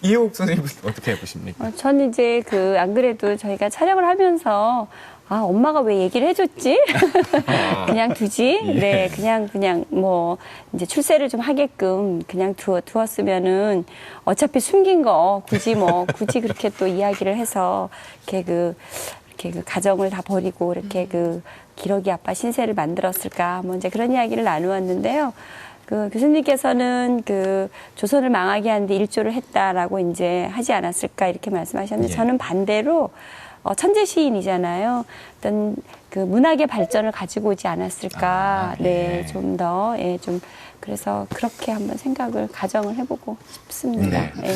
이혜옥 선생님은 어떻게 보십니까? 저는 이제 안 그래도 저희가 촬영을 하면서 엄마가 왜 얘기를 해줬지? 그냥 두지? 네, 그냥 이제 출세를 좀 하게끔 그냥 두었으면은 어차피 숨긴 거 굳이 그렇게 또 이야기를 해서 이렇게 가정을 다 버리고 이렇게 기러기 아빠 신세를 만들었을까? 뭐 이제 그런 이야기를 나누었는데요. 교수님께서는 조선을 망하게 하는데 일조를 했다라고 이제 하지 않았을까 이렇게 말씀하셨는데 예. 저는 반대로 천재 시인이잖아요. 어떤 문학의 발전을 가지고 오지 않았을까. 네, 좀 더, 그래서 그렇게 한번 가정을 해보고 싶습니다. 네.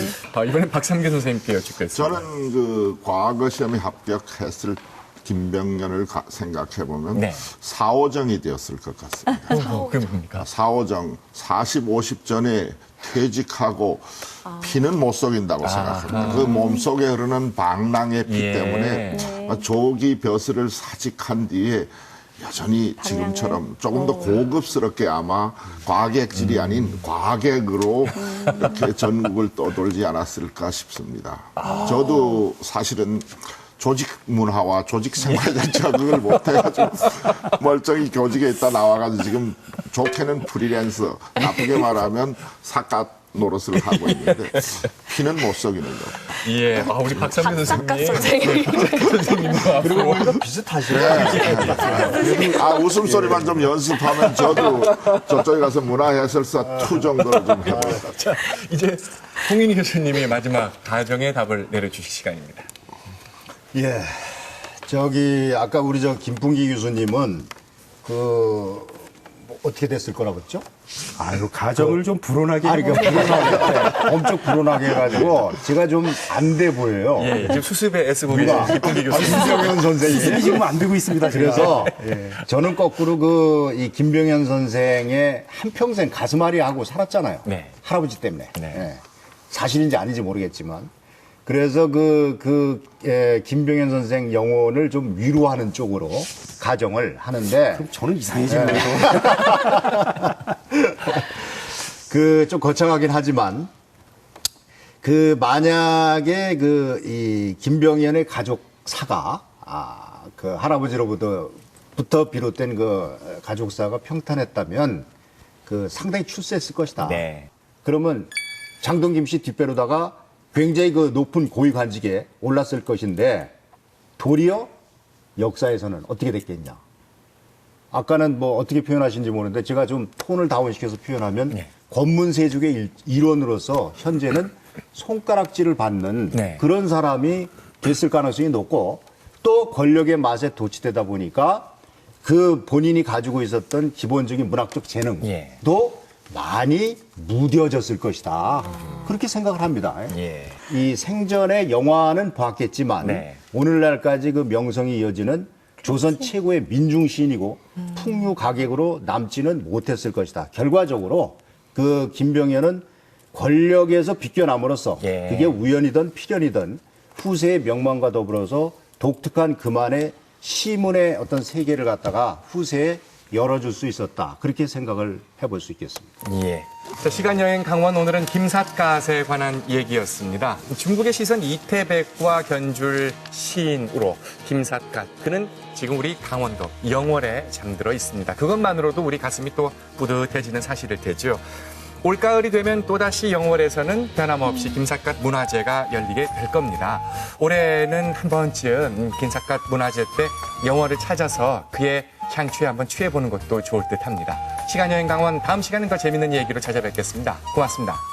이번엔 박삼규 선생님께 여쭙겠습니다. 저는 과거 시험에 합격했을 김병연을 생각해보면 네. 사오정이 되었을 것 같습니다. 그게 뭡니까? 사오정 40, 50 전에 퇴직하고 피는 못 속인다고 생각합니다. 그 몸속에 흐르는 방랑의 피 예. 때문에 조기 벼슬을 사직한 뒤에 여전히 지금처럼 조금 더 고급스럽게 아마 과객질이 아닌 과객으로 이렇게 전국을 떠돌지 않았을까 싶습니다. 저도 사실은 조직 문화와 조직 생활에 대한 적응을 못해가지고 멀쩡히 교직에 있다 나와가지고 지금 좋게는 프리랜서, 나쁘게 말하면 사갓 노릇을 하고 있는데 피는 못 속이는 거. 예, 우리 박삼규 사갓 선생님. 선생님과 그리고 보니까 비슷하시네요. 웃음소리만 좀 연습하면 저도 저쪽에 가서 문화해설사 2 정도를 좀 해보겠다. 자, 이제 홍인희 교수님이 마지막 가정의 답을 내려주실 시간입니다. 예. 저기 아까 우리 저 김풍기 교수님은 뭐 어떻게 됐을 거라고 했죠? 아유, 가정을 좀 불온하게. 아니, 그 불온하게, 엄청 불온하게 해가지고 제가 좀 안 돼 보여요. 예, 지금 수습에 애쓰고 누가? 계신 김풍기 교수님. 김병현 선생이. 지금 안 되고 있습니다. 제가. 그래서 저는 거꾸로 이 김병현 선생의 한평생 가슴앓이 하고 살았잖아요. 네. 할아버지 때문에. 네. 예. 사실인지 아닌지 모르겠지만. 그래서 김병현 선생 영혼을 좀 위로하는 쪽으로 가정을 하는데. 저는 이상해지네요. 좀 거창하긴 하지만, 만약에 이 김병현의 가족사가, 그 할아버지로부터 비롯된 그 가족사가 평탄했다면, 상당히 출세했을 것이다. 네. 그러면 장동김 씨 뒷배로다가 굉장히 그 높은 고위 관직에 올랐을 것인데, 도리어 역사에서는 어떻게 됐겠냐. 아까는 뭐 어떻게 표현하신지 모르는데 제가 좀 톤을 다운시켜서 표현하면 네. 권문세족의 일원으로서 현재는 손가락질을 받는 네. 그런 사람이 됐을 가능성이 높고 또 권력의 맛에 도취되다 보니까 그 본인이 가지고 있었던 기본적인 문학적 재능도 예. 많이 무뎌졌을 것이다. 그렇게 생각을 합니다. 예. 이 생전에 영화는 봤겠지만 네. 오늘날까지 그 명성이 이어지는 조선 최고의 민중 시인이고 풍류 가객으로 남지는 못했을 것이다. 결과적으로 그 김병현은 권력에서 비껴남으로써 예. 그게 우연이든 필연이든 후세의 명망과 더불어서 독특한 그만의 시문의 어떤 세계를 갖다가 후세에 열어줄 수 있었다. 그렇게 생각을 해볼 수 있겠습니다. 예. 자, 시간여행 강원 오늘은 김삿갓에 관한 얘기였습니다. 중국의 시선 이태백과 견줄 시인으로 김삿갓. 그는 지금 우리 강원도 영월에 잠들어 있습니다. 그것만으로도 우리 가슴이 또 뿌듯해지는 사실일 테죠. 올가을이 되면 또다시 영월에서는 변함없이 김삿갓 문화제가 열리게 될 겁니다. 올해는 한 번쯤 김삿갓 문화제 때 영월을 찾아서 그의 향취에 한번 취해보는 것도 좋을 듯합니다. 시간여행 강원 다음 시간은 더 재밌는 얘기로 찾아뵙겠습니다. 고맙습니다.